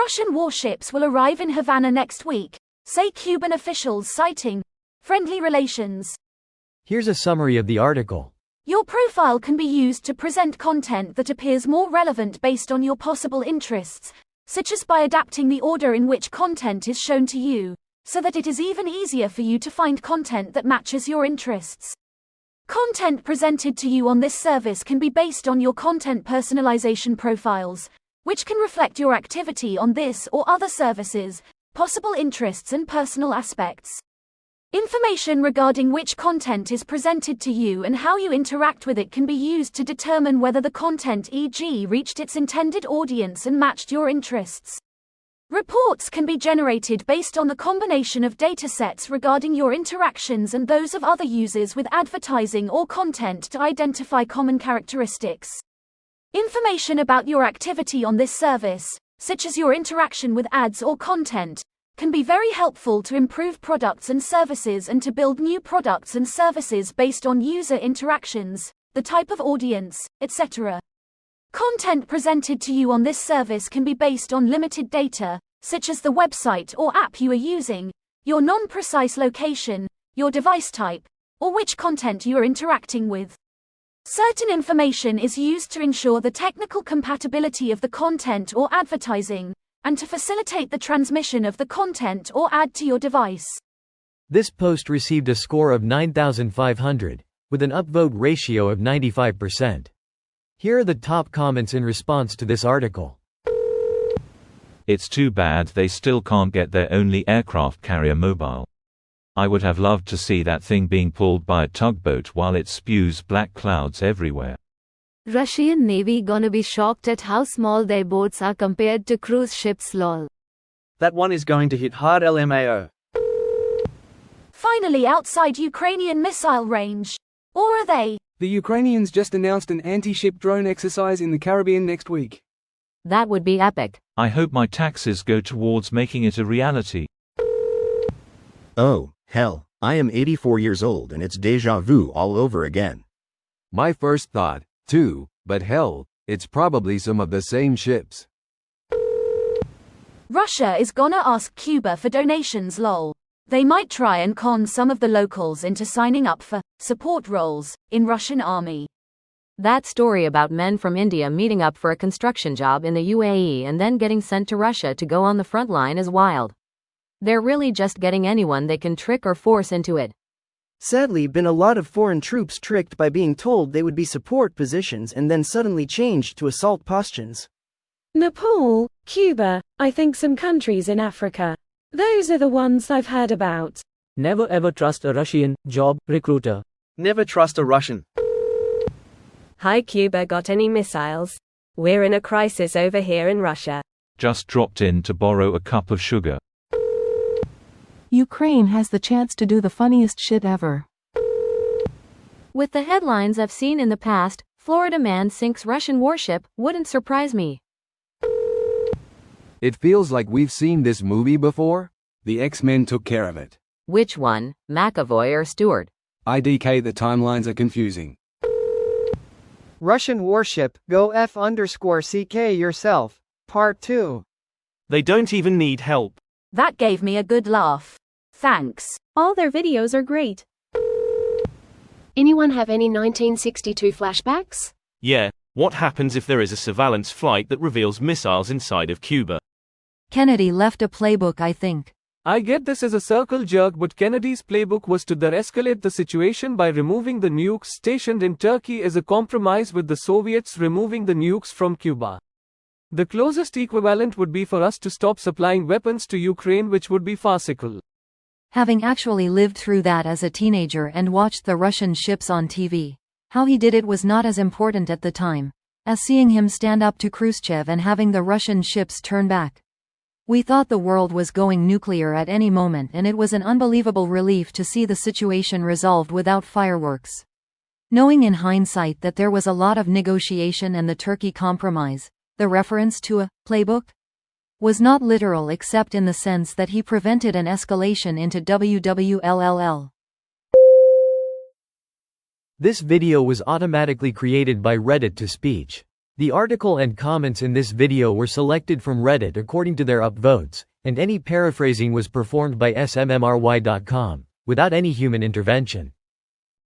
Russian warships will arrive in Havana next week, say Cuban officials citing friendly relations. Here's a summary of the article. Your profile can be used to present content that appears more relevant based on your possible interests, such as by adapting the order in which content is shown to you, so that it is even easier for you to find content that matches your interests. Content presented to you on this service can be based on your content personalization profiles, which can reflect your activity on this or other services, possible interests and personal aspects. Information regarding which content is presented to you and how you interact with it can be used to determine whether the content, e.g., reached its intended audience and matched your interests. Reports can be generated based on the combination of datasets regarding your interactions and those of other users with advertising or content to identify common characteristics. Information about your activity on this service, such as your interaction with ads or content, can be very helpful to improve products and services and to build new products and services based on user interactions, the type of audience, etc. Content presented to you on this service can be based on limited data, such as the website or app you are using, your non-precise location, your device type, or which content you are interacting with. Certain information is used to ensure the technical compatibility of the content or advertising, and to facilitate the transmission of the content or ad to your device. This post received a score of 9,500, with an upvote ratio of 95%. Here are the top comments in response to this article. It's too bad they still can't get their only aircraft carrier mobile. I would have loved to see that thing being pulled by a tugboat while it spews black clouds everywhere. Russian Navy gonna be shocked at how small their boats are compared to cruise ships lol. That one is going to hit hard LMAO. Finally outside Ukrainian missile range. Or are they? The Ukrainians just announced an anti-ship drone exercise in the Caribbean next week. That would be epic. I hope my taxes go towards making it a reality. Oh, hell, I am 84 years old and it's deja vu all over again. My first thought, too, but hell, it's probably some of the same ships. Russia is gonna ask Cuba for donations lol. They might try and con some of the locals into signing up for support roles in Russian army. That story about men from India meeting up for a construction job in the UAE and then getting sent to Russia to go on the front line is wild. They're really just getting anyone they can trick or force into it. Sadly, been a lot of foreign troops tricked by being told they would be support positions and then suddenly changed to assault positions. Nepal, Cuba, I think some countries in Africa. Those are the ones I've heard about. Never ever trust a Russian job recruiter. Never trust a Russian. Hi Cuba, got any missiles? We're in a crisis over here in Russia. Just dropped in to borrow a cup of sugar. Ukraine has the chance to do the funniest shit ever. With the headlines I've seen in the past, Florida man sinks Russian warship, wouldn't surprise me. It feels like we've seen this movie before. The X-Men took care of it. Which one, McAvoy or Stewart? IDK, the timelines are confusing. Russian warship, go F_CK yourself. Part 2. They don't even need help. That gave me a good laugh. Thanks. All their videos are great. Anyone have any 1962 flashbacks? Yeah, what happens if there is a surveillance flight that reveals missiles inside of Cuba? Kennedy left a playbook, I think. I get this as a circle jerk, but Kennedy's playbook was to de-escalate the situation by removing the nukes stationed in Turkey as a compromise with the Soviets removing the nukes from Cuba. The closest equivalent would be for us to stop supplying weapons to Ukraine, which would be farcical. Having actually lived through that as a teenager and watched the Russian ships on TV, how he did it was not as important at the time as seeing him stand up to Khrushchev and having the Russian ships turn back. We thought the world was going nuclear at any moment, and it was an unbelievable relief to see the situation resolved without fireworks. Knowing in hindsight that there was a lot of negotiation and the Turkey compromise, the reference to a playbook was not literal except in the sense that he prevented an escalation into WWLLL. This video was automatically created by Reddit to Speech. The article and comments in this video were selected from Reddit according to their upvotes, and any paraphrasing was performed by smmry.com, without any human intervention.